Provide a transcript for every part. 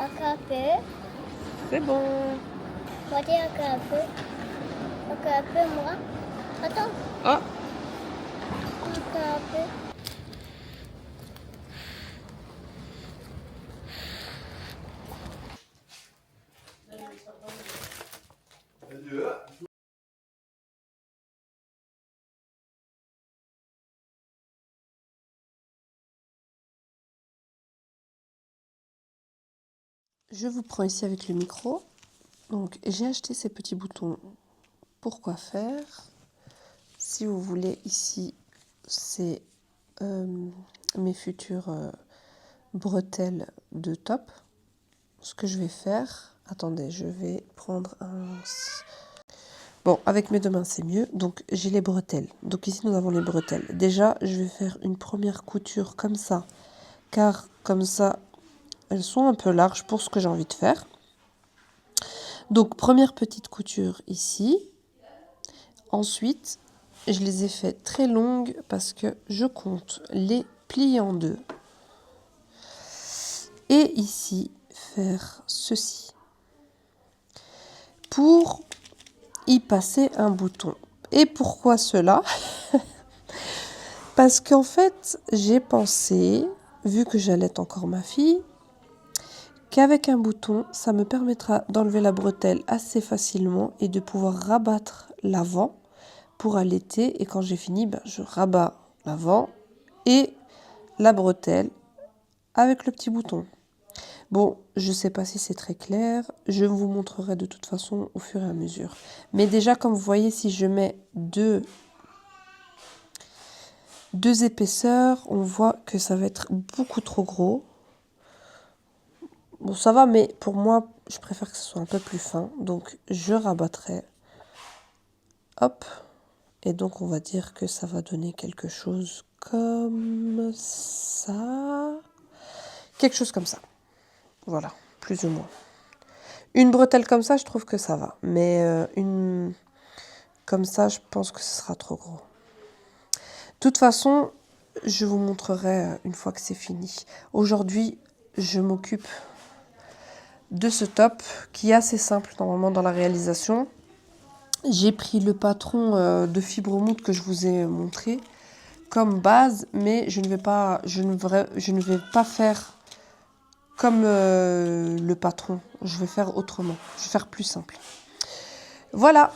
Attraper. C'est bon. Regardez attraper. Attraper moi. Attends. Ah, Attraper. je vous prends ici avec le micro. Donc, j'ai acheté ces petits boutons. Pourquoi faire? Si vous voulez, ici, c'est mes futures bretelles de top. Ce que je vais faire, attendez, je vais prendre un... Bon, avec mes deux mains, c'est mieux. Donc, j'ai les bretelles. Donc, ici, nous avons les bretelles. Déjà, je vais faire une première couture comme ça. Car, comme ça, elles sont un peu larges pour ce que j'ai envie de faire. Donc, première petite couture ici. Ensuite, je les ai fait très longues parce que je compte les plier en deux. Et ici, faire ceci. Pour y passer un bouton. Et pourquoi cela? Parce qu'en fait, j'ai pensé, vu que j'allaite encore ma fille, qu'avec un bouton, ça me permettra d'enlever la bretelle assez facilement et de pouvoir rabattre l'avant pour allaiter. Et quand j'ai fini, je rabats l'avant et la bretelle avec le petit bouton. Bon, je ne sais pas si c'est très clair. Je vous montrerai de toute façon au fur et à mesure. Mais déjà, comme vous voyez, si je mets deux épaisseurs, on voit que ça va être beaucoup trop gros. Bon, ça va, mais pour moi, je préfère que ce soit un peu plus fin. Donc, je rabattrai. Hop. Et donc, on va dire que ça va donner quelque chose comme ça. Quelque chose comme ça. Voilà, plus ou moins. Une bretelle comme ça, je trouve que ça va. Mais une comme ça, je pense que ce sera trop gros. De toute façon, je vous montrerai une fois que c'est fini. Aujourd'hui, je m'occupe de ce top qui est assez simple normalement dans la réalisation. J'ai pris le patron de fibre mousse que je vous ai montré comme base, mais je ne vais pas faire comme le patron. Je vais faire autrement. Je vais faire plus simple. Voilà.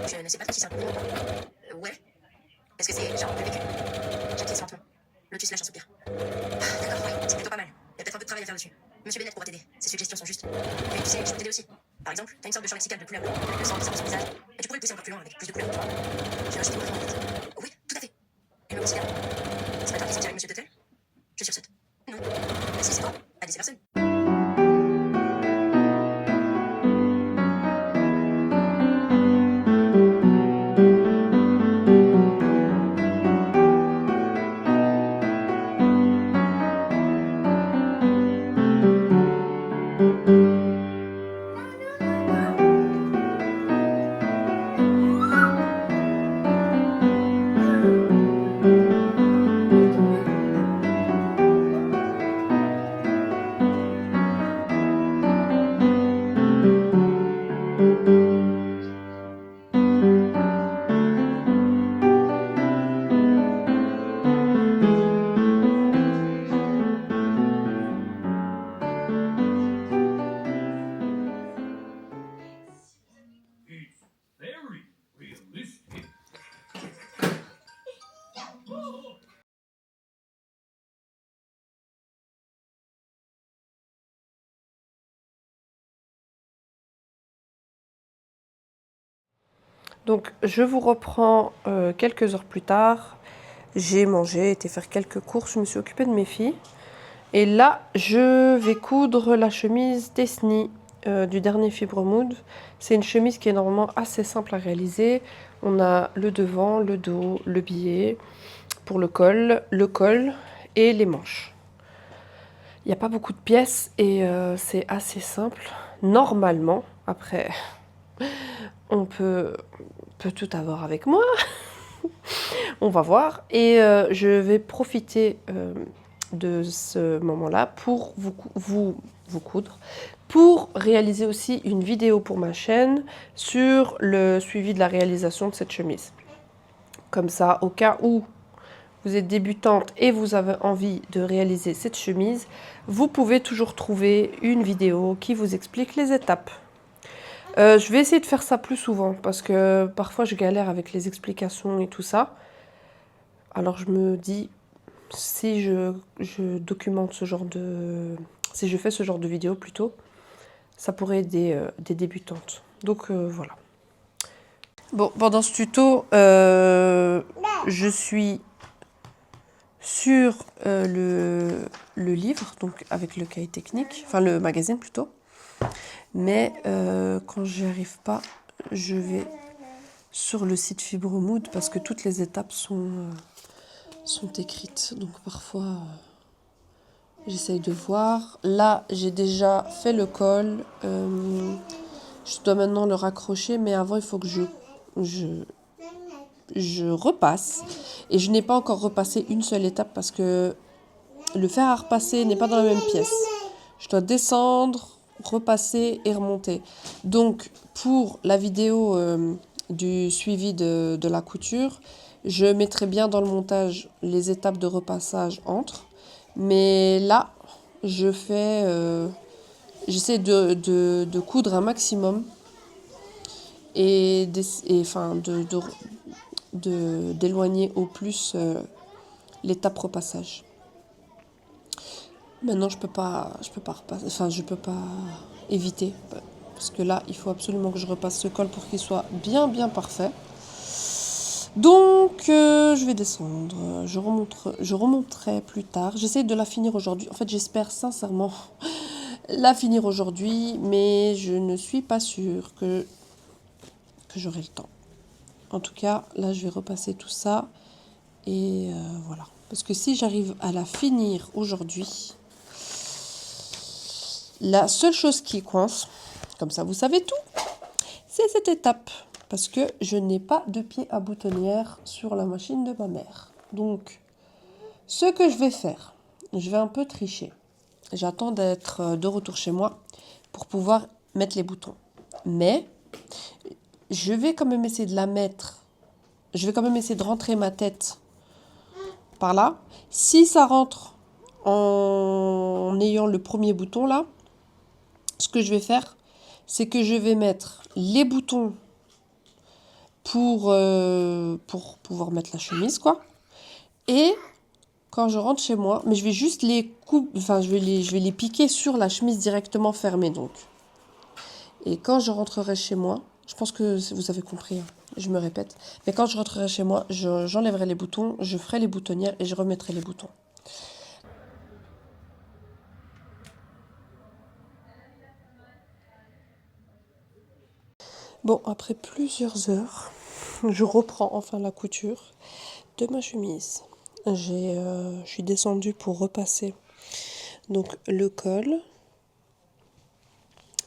Je ne sais pas trop si c'est un compliment. Ouais. Est-ce que c'est genre le vécu? J'acquiesce lentement. Lotus lâche un soupir. D'accord, ouais, c'est plutôt pas mal. Il y a peut-être un peu de travail à faire dessus. Monsieur Bennett pourra t'aider. Ses suggestions sont justes. Et tu sais, je peux t'aider aussi. Par exemple, t'as une sorte de champ lexical de couleurs. Le sang sur son visage. Et tu pourrais le pousser encore plus loin avec plus de couleurs. J'ai rajouté une couleur en tête. Oui, tout à fait. Une langue lexical. C'est pas toi qui sortirais avec Monsieur Tuttle? Je sursaute. Non. Mais si, c'est toi. À des personnes. Very realistic. Donc je vous reprends quelques heures plus tard. J'ai mangé, été faire quelques courses, je me suis occupée de mes filles. Et là, je vais coudre la chemise Tesni du dernier Fibre Mood. C'est une chemise qui est normalement assez simple à réaliser. On a le devant, le dos, le biais pour le col et les manches. Il n'y a pas beaucoup de pièces et c'est assez simple. Normalement, après, on peut tout avoir avec moi. On va voir. Et je vais profiter de ce moment-là pour vous coudre, pour réaliser aussi une vidéo pour ma chaîne sur le suivi de la réalisation de cette chemise. Comme ça, au cas où vous êtes débutante et vous avez envie de réaliser cette chemise, vous pouvez toujours trouver une vidéo qui vous explique les étapes. Je vais essayer de faire ça plus souvent parce que parfois je galère avec les explications et tout ça. Alors je me dis, si je documente ce genre de... Si je fais ce genre de vidéo plutôt, ça pourrait aider des débutantes. Donc voilà. Bon, pendant ce tuto, je suis sur le livre, donc avec le cahier technique, enfin le magazine plutôt. Mais quand j'y arrive pas, je vais sur le site Fibre Mood parce que toutes les étapes sont écrites. Donc parfois, j'essaye de voir. Là, j'ai déjà fait le col. Je dois maintenant le raccrocher, mais avant, il faut que je repasse. Et je n'ai pas encore repassé une seule étape parce que le fer à repasser n'est pas dans la même pièce. Je dois descendre, repasser et remonter. Donc, pour la vidéo du suivi de la couture, je mettrai bien dans le montage les étapes de repassage entre. Mais là, j'essaie de coudre un maximum et d'éloigner au plus l'étape repassage. Maintenant, je peux pas repasser, enfin, je peux pas éviter parce que là, il faut absolument que je repasse ce col pour qu'il soit bien parfait. Donc, je vais descendre. Je remonterai plus tard. J'essaie de la finir aujourd'hui. En fait, j'espère sincèrement la finir aujourd'hui, mais je ne suis pas sûre que j'aurai le temps. En tout cas, là, je vais repasser tout ça et voilà. Parce que si j'arrive à la finir aujourd'hui, la seule chose qui coince, comme ça vous savez tout, c'est cette étape. Parce que je n'ai pas de pied à boutonnière sur la machine de ma mère. Donc, ce que je vais faire, je vais un peu tricher. J'attends d'être de retour chez moi pour pouvoir mettre les boutons. Mais, je vais quand même essayer de la mettre. Je vais quand même essayer de rentrer ma tête par là. Si ça rentre en ayant le premier bouton là, ce que je vais faire, c'est que je vais mettre les boutons pour pouvoir mettre la chemise, quoi. Et quand je rentre chez moi, mais je vais juste les enfin, je vais les piquer sur la chemise directement fermée, donc. Et quand je rentrerai chez moi, je pense que vous avez compris, hein, je me répète, mais quand je rentrerai chez moi, j'enlèverai les boutons, je ferai les boutonnières et je remettrai les boutons. Bon, après plusieurs heures, je reprends enfin la couture de ma chemise. Je suis descendue pour repasser donc le col.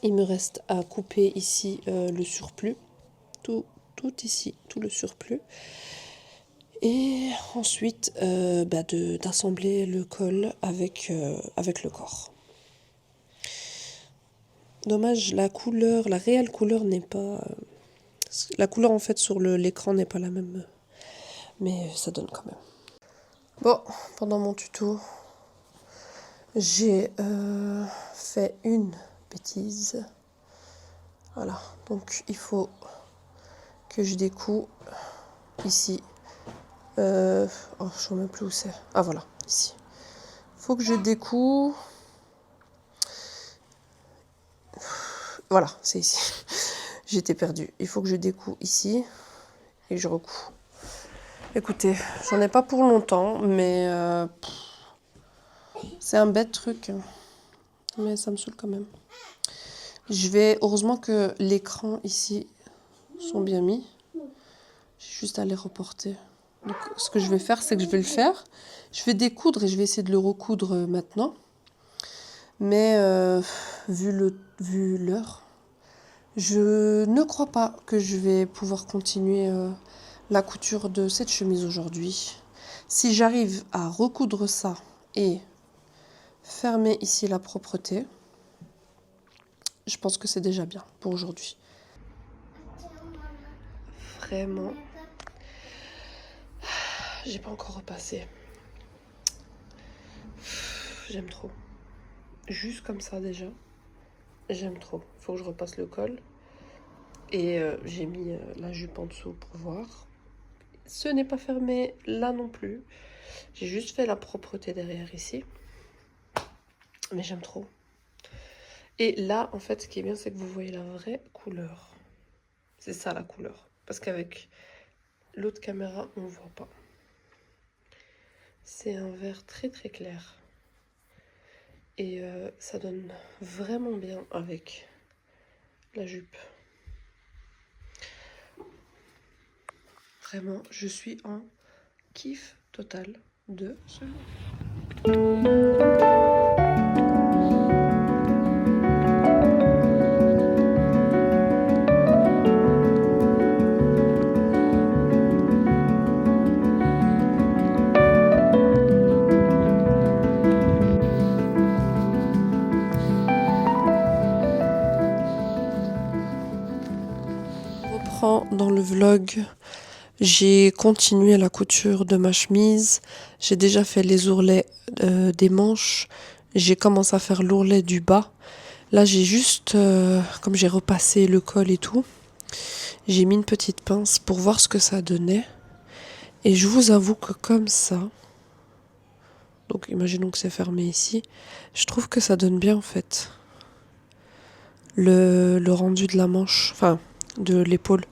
Il me reste à couper ici le surplus, tout ici, tout le surplus. Et ensuite d'assembler le col avec le corps. Dommage, la réelle couleur n'est pas... la couleur en fait sur l'écran n'est pas la même, mais ça donne quand même. Bon, pendant mon tuto, j'ai fait une bêtise. Voilà, donc il faut que je découpe ici. Oh, je ne sais même plus où c'est. Ah voilà, ici. Il faut que je découpe. Voilà, c'est ici. J'étais perdue. Il faut que je découpe ici et je recoupe. Écoutez, j'en ai pas pour longtemps, mais c'est un bête truc. Mais ça me saoule quand même. Heureusement que l'écran ici sont bien mis. J'ai juste à les reporter. Donc ce que je vais faire, c'est que je vais le faire. Je vais découdre et je vais essayer de le recoudre maintenant. Mais vu l'heure, je ne crois pas que je vais pouvoir continuer la couture de cette chemise aujourd'hui. Si j'arrive à recoudre ça et fermer ici la propreté, je pense que c'est déjà bien pour aujourd'hui. Vraiment, j'ai pas encore repassé. J'aime trop. Juste comme ça déjà, j'aime trop. Il faut que je repasse le col. Et j'ai mis la jupe en dessous pour voir. Ce n'est pas fermé là non plus. J'ai juste fait la propreté derrière ici. Mais j'aime trop. Et là, en fait, ce qui est bien, c'est que vous voyez la vraie couleur. C'est ça la couleur. Parce qu'avec l'autre caméra, on ne voit pas. C'est un vert très très clair. Et ça donne vraiment bien avec la jupe. Vraiment, je suis en kiff total de ce look. Dans le vlog, j'ai continué la couture de ma chemise. J'ai déjà fait les ourlets des manches. J'ai commencé à faire l'ourlet du bas. Là, j'ai juste, comme j'ai repassé le col et tout, j'ai mis une petite pince pour voir ce que ça donnait. Et je vous avoue que comme ça, donc imaginons que c'est fermé ici, je trouve que ça donne bien en fait. Le rendu de la manche, enfin de l'épaule,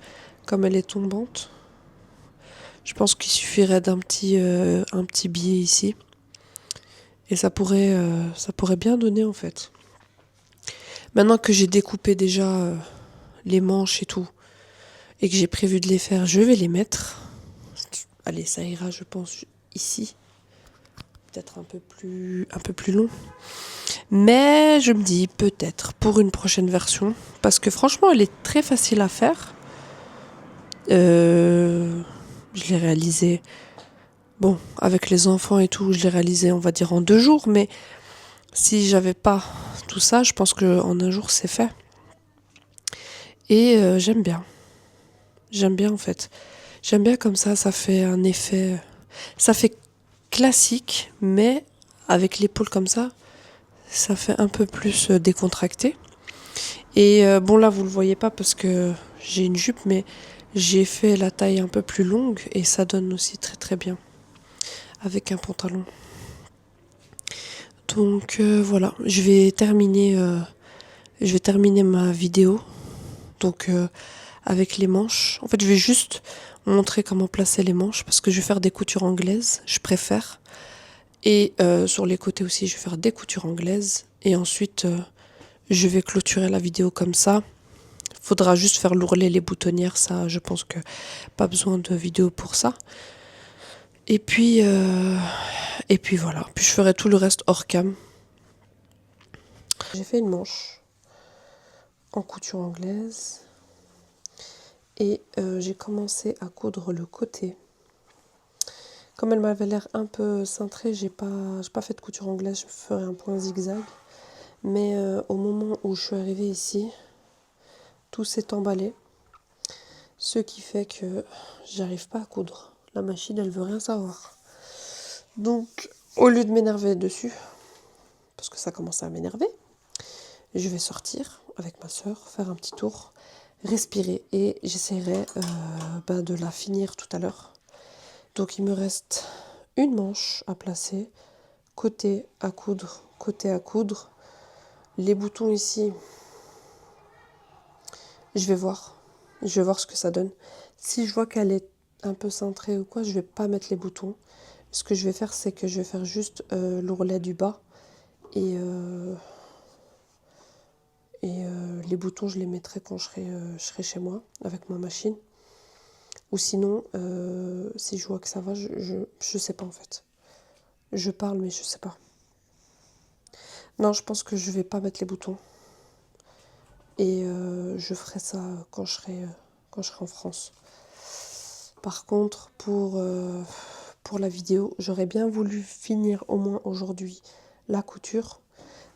comme elle est tombante, je pense qu'il suffirait d'un petit biais ici et ça pourrait bien donner en fait. Maintenant que j'ai découpé déjà les manches et tout et que j'ai prévu de les faire, je vais les mettre. Allez, ça ira, je pense, ici. Peut-être un peu plus long. Mais je me dis peut-être pour une prochaine version, parce que franchement, elle est très facile à faire. Je l'ai réalisé, bon, avec les enfants et tout, je l'ai réalisé, on va dire, en 2 jours, mais si j'avais pas tout ça, je pense qu'en 1 jour, c'est fait. Et j'aime bien. J'aime bien, en fait. J'aime bien comme ça fait un effet... Ça fait classique, mais avec l'épaule comme ça fait un peu plus décontracté. Et bon, là, vous le voyez pas parce que j'ai une jupe, mais J'ai fait la taille un peu plus longue et ça donne aussi très très bien avec un pantalon. Donc voilà, je vais terminer ma vidéo. Donc avec les manches. En fait, je vais juste montrer comment placer les manches parce que je vais faire des coutures anglaises, je préfère. Et sur les côtés aussi, je vais faire des coutures anglaises. Et ensuite, je vais clôturer la vidéo comme ça. Faudra juste faire l'ourlet, les boutonnières, ça, je pense que pas besoin de vidéo pour ça. Et puis voilà. Puis je ferai tout le reste hors cam. J'ai fait une manche en couture anglaise et j'ai commencé à coudre le côté. Comme elle m'avait l'air un peu cintrée, j'ai pas fait de couture anglaise, je ferai un point zigzag. Mais au moment où je suis arrivée ici, tout s'est emballé. Ce qui fait que j'arrive pas à coudre. La machine, elle veut rien savoir. Donc, au lieu de m'énerver dessus, parce que ça commence à m'énerver, je vais sortir avec ma soeur, faire un petit tour, respirer et j'essaierai de la finir tout à l'heure. Donc, il me reste une manche à placer, côté à coudre, côté à coudre. Les boutons ici, je vais voir ce que ça donne. Si je vois qu'elle est un peu cintrée ou quoi, je vais pas mettre les boutons. Ce que je vais faire, c'est que je vais faire juste l'ourlet du bas et les boutons, je les mettrai quand je serai chez moi avec ma machine. Ou sinon, si je vois que ça va, je sais pas en fait. Je parle, mais je sais pas. Non, je pense que je vais pas mettre les boutons. Et je ferai ça quand je serai en France. Par contre, pour la vidéo, j'aurais bien voulu finir au moins aujourd'hui la couture.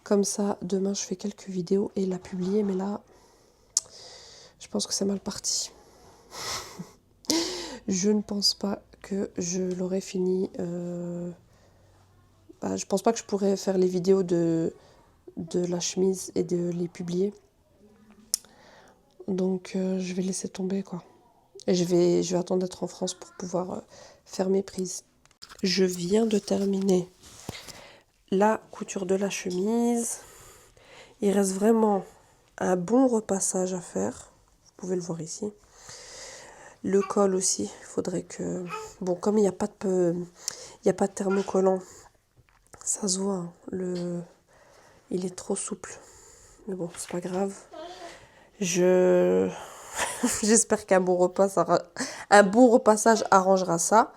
Comme ça, demain, je fais quelques vidéos et la publier. Mais là, je pense que c'est mal parti. Je ne pense pas que je l'aurai fini. Je pense pas que je pourrais faire les vidéos de la chemise et de les publier. Donc, je vais laisser tomber, quoi. Et je vais attendre d'être en France pour pouvoir faire mes prises. Je viens de terminer la couture de la chemise. Il reste vraiment un bon repassage à faire. Vous pouvez le voir ici. Le col aussi, il faudrait que... Bon, comme il n'y a pas de thermocollant, ça se voit. Il est trop souple. Mais bon, c'est pas grave. J'espère qu'un bon repassage arrangera ça.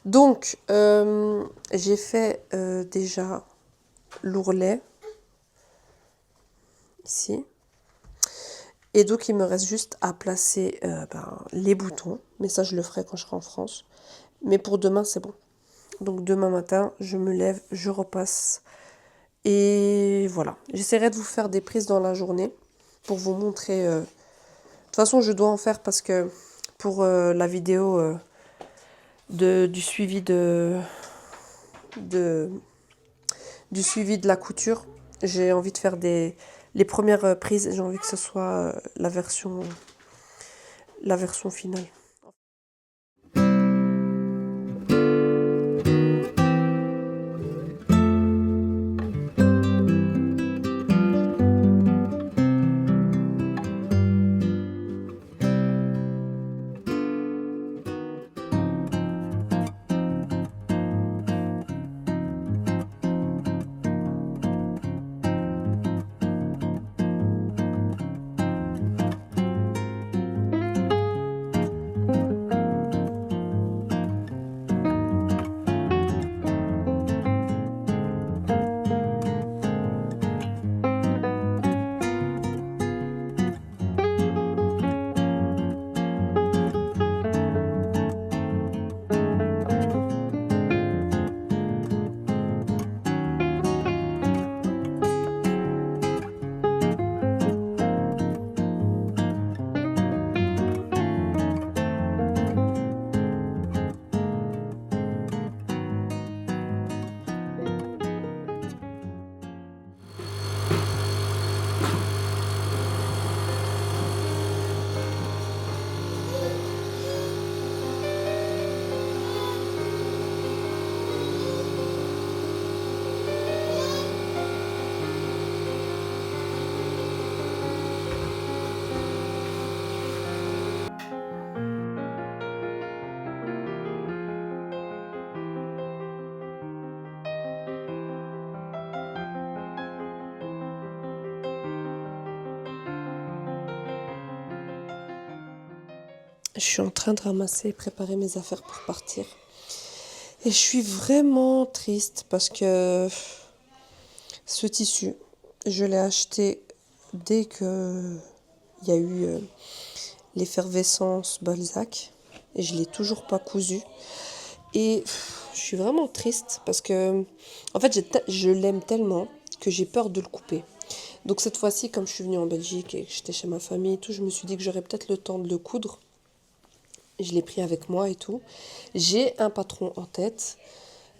Donc, j'ai fait déjà l'ourlet. Ici. Et donc, il me reste juste à placer les boutons. Mais ça, je le ferai quand je serai en France. Mais pour demain, c'est bon. Donc, demain matin, je me lève, je repasse. Et voilà. J'essaierai de vous faire des prises dans la journée pour vous montrer. De toute façon, je dois en faire parce que pour la vidéo du suivi du suivi de la couture, j'ai envie de faire les premières prises. J'ai envie que ce soit la version finale. Je suis en train de ramasser et préparer mes affaires pour partir. Et je suis vraiment triste parce que ce tissu, je l'ai acheté dès que il y a eu l'effervescence Balzac et je l'ai toujours pas cousu. Et je suis vraiment triste parce que en fait je l'aime tellement que j'ai peur de le couper. Donc cette fois-ci, comme je suis venue en Belgique et que j'étais chez ma famille et tout, je me suis dit que j'aurais peut-être le temps de le coudre. Je l'ai pris avec moi et tout. J'ai un patron en tête,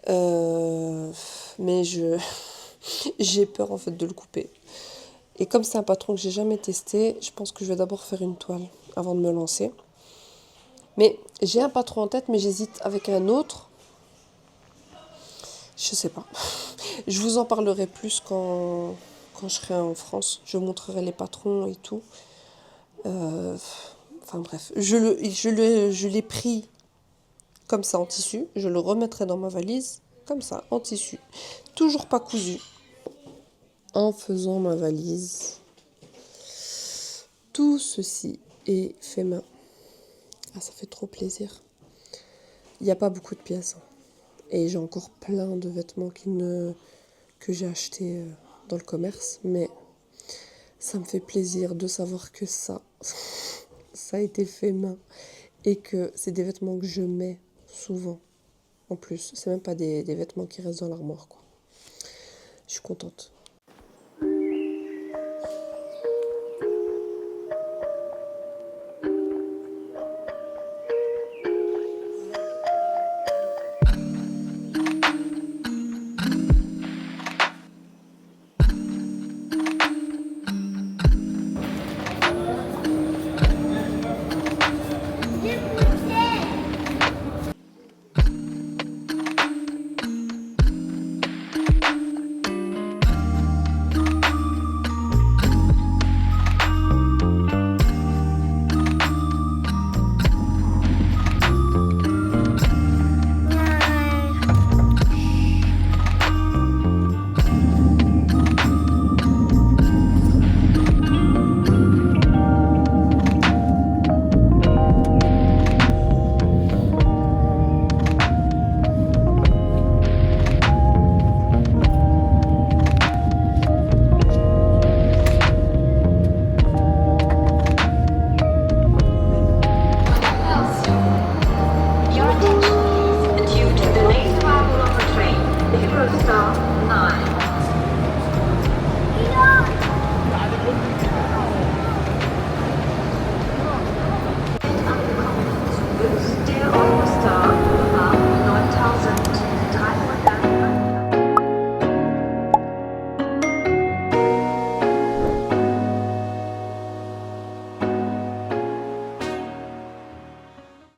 mais j'ai peur en fait de le couper. Et comme c'est un patron que j'ai jamais testé, je pense que je vais d'abord faire une toile avant de me lancer. Mais j'ai un patron en tête, mais j'hésite avec un autre. Je sais pas. Je vous en parlerai plus quand je serai en France. Je montrerai les patrons et tout. Enfin bref, je l'ai pris comme ça en tissu. Je le remettrai dans ma valise comme ça en tissu. Toujours pas cousu. En faisant ma valise. Tout ceci est fait main. Ah, ça fait trop plaisir. Il n'y a pas beaucoup de pièces. Et j'ai encore plein de vêtements que j'ai achetés dans le commerce. Mais ça me fait plaisir de savoir que ça a été fait main. Et que c'est des vêtements que je mets souvent. En plus, c'est même pas des vêtements qui restent dans l'armoire, quoi. Je suis contente.